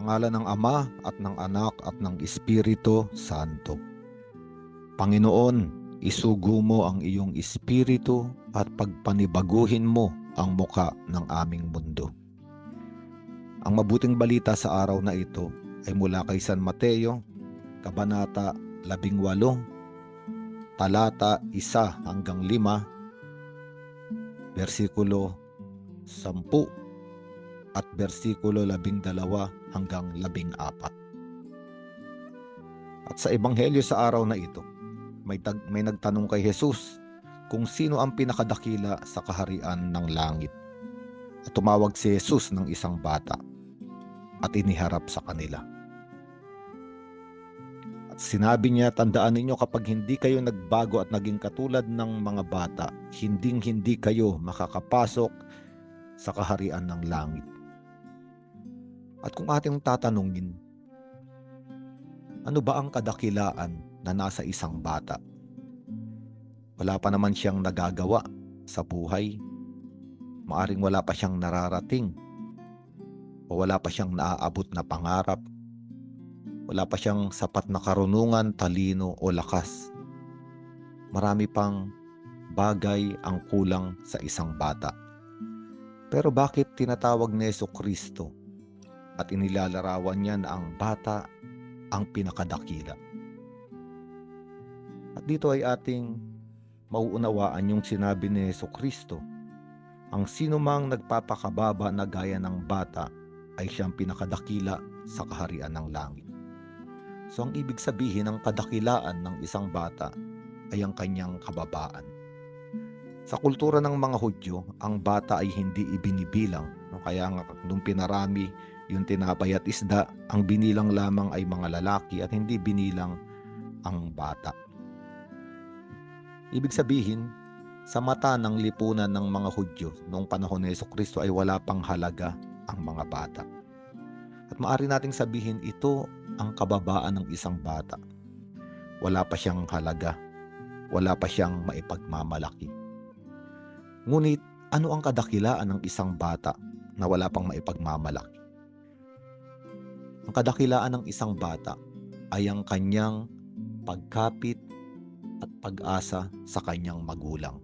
ngalan ng Ama at ng Anak at ng Espiritu Santo. Panginoon, isugo mo ang iyong espiritu at pagpanibaguhin mo ang muka ng aming mundo. Ang mabuting balita sa araw na ito ay mula kay San Mateo, Kabanata 18, talata 1 hanggang 5, versikulo 10 at versikulo 12 hanggang 14. At sa ebanghelyo sa araw na ito, may nagtanong kay Jesus kung sino ang pinakadakila sa kaharian ng langit. At tumawag si Jesus ng isang bata at iniharap sa kanila. At sinabi niya, tandaan ninyo, kapag hindi kayo nagbago at naging katulad ng mga bata, hindi kayo makakapasok sa kaharian ng langit. At kung ating tatanungin, ano ba ang kadakilaan na nasa isang bata? Wala pa naman siyang nagagawa sa buhay. Maaring wala pa siyang nararating o wala pa siyang naaabot na pangarap. Wala pa siyang sapat na karunungan, talino o lakas. Marami pang bagay ang kulang sa isang bata. Pero bakit tinatawag ni Jesucristo at inilalarawan niya na ang bata ang pinakadakila? At dito ay ating mauunawaan yung sinabi ni Jesucristo. Ang sinumang nagpapakababa na gaya ng bata ay siyang pinakadakila sa kaharian ng langit. So ang ibig sabihin ng kadakilaan ng isang bata ay ang kanyang kababaan. Sa kultura ng mga Hudyo, ang bata ay hindi ibinibilang. Kaya nga nung pinarami yung tinapay at isda, ang binilang lamang ay mga lalaki at hindi binilang ang bata. Ibig sabihin, sa mata ng lipunan ng mga Hudyo noong panahon ni Jesucristo ay wala pang halaga ang mga bata. At maaari nating sabihin, ito ang kababaan ng isang bata. Wala pa siyang halaga, wala pa siyang maipagmamalaki. Ngunit ano ang kadakilaan ng isang bata na wala pang maipagmamalaki? Ang kadakilaan ng isang bata ay ang kanyang pagkapit at pag-asa sa kanyang magulang,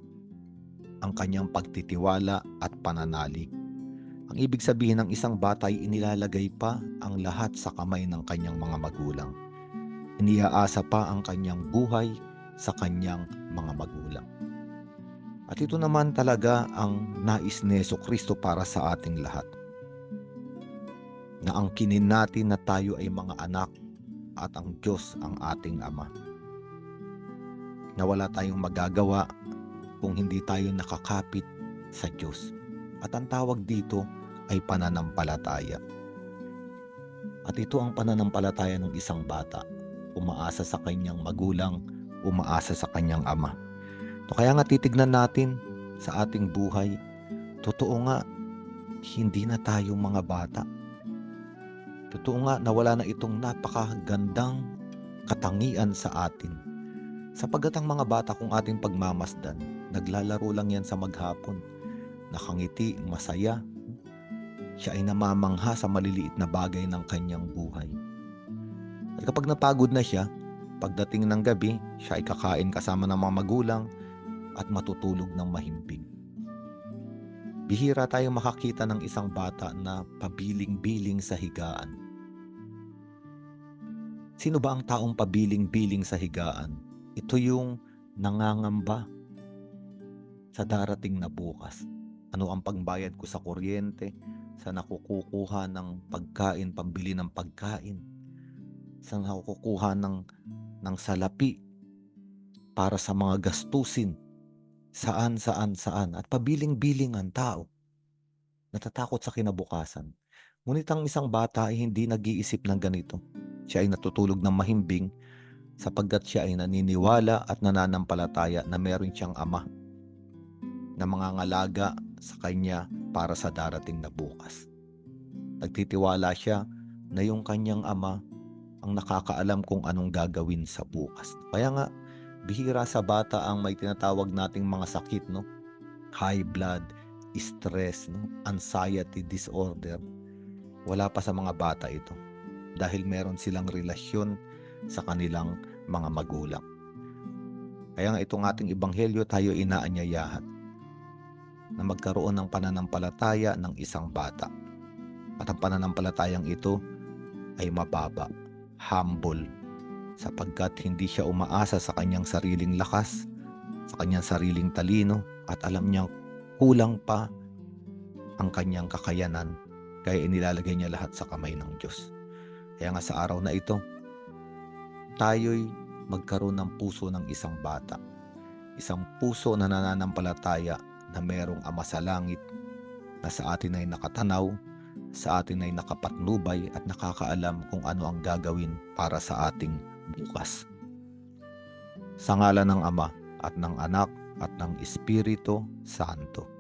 ang kanyang pagtitiwala at pananalig. Ang ibig sabihin ng isang bata ay inilalagay pa ang lahat sa kamay ng kanyang mga magulang. Iniaasa pa ang kanyang buhay sa kanyang mga magulang. At ito naman talaga ang nais ni Jesucristo para sa ating lahat. Na angkinin natin na tayo ay mga anak at ang Diyos ang ating Ama. Na wala tayong magagawa kung hindi tayo nakakapit sa Diyos. At ang tawag dito ay pananampalataya. At ito ang pananampalataya ng isang bata. Umaasa sa kanyang magulang, umaasa sa kanyang ama. So kaya nga titignan natin sa ating buhay, totoo nga, hindi na tayo mga bata. Totoo nga na wala na itong napakagandang katangian sa atin. Sapagkat ang mga bata kung ating pagmamasdan, naglalaro lang yan sa maghapon. Nakangiti, masaya. Siya ay namamangha sa maliliit na bagay ng kanyang buhay. At kapag napagod na siya, pagdating ng gabi, siya ay kakain kasama ng mga magulang at matutulog ng mahimbing. Bihira tayo makakita ng isang bata na pabiling-biling sa higaan. Sino ba ang taong pabiling-biling sa higaan? Ito yung nangangamba sa darating na bukas. Ano ang pangbayad ko sa kuryente, sa nakukuha ng pagkain, pambili ng pagkain, sa nakukuha ng salapi para sa mga gastusin, saan. At pabiling-biling ang tao. Natatakot sa kinabukasan. Ngunit ang isang bata ay hindi nag-iisip ng ganito. Siya ay natutulog ng mahimbing sapagkat siya ay naniniwala at nananampalataya na meron siyang ama na mangangalaga sa kanya para sa darating na bukas. Nagtitiwala siya na yung kanyang ama ang nakakaalam kung anong gagawin sa bukas. Kaya nga, bihira sa bata ang may tinatawag nating mga sakit, no? High blood, stress, no? Anxiety disorder. Wala pa sa mga bata ito. dahil meron silang relasyon sa kanilang mga magulang. Kaya nga itong ating ebanghelyo tayo inaanyayahan na magkaroon ng pananampalataya ng isang bata. At ang pananampalatayang ito ay mababa, humble, sapagkat hindi siya umaasa sa kanyang sariling lakas, sa kanyang sariling talino, at alam niyang kulang pa ang kanyang kakayanan, kaya inilalagay niya lahat sa kamay ng Diyos. Kaya nga sa araw na ito, tayo'y magkaroon ng puso ng isang bata. Isang puso na nananampalataya na merong Ama sa langit na sa atin ay nakatanaw, sa atin ay nakapatnubay at nakakaalam kung ano ang gagawin para sa ating bukas. Sa ngalan ng Ama at ng Anak at ng Espiritu Santo.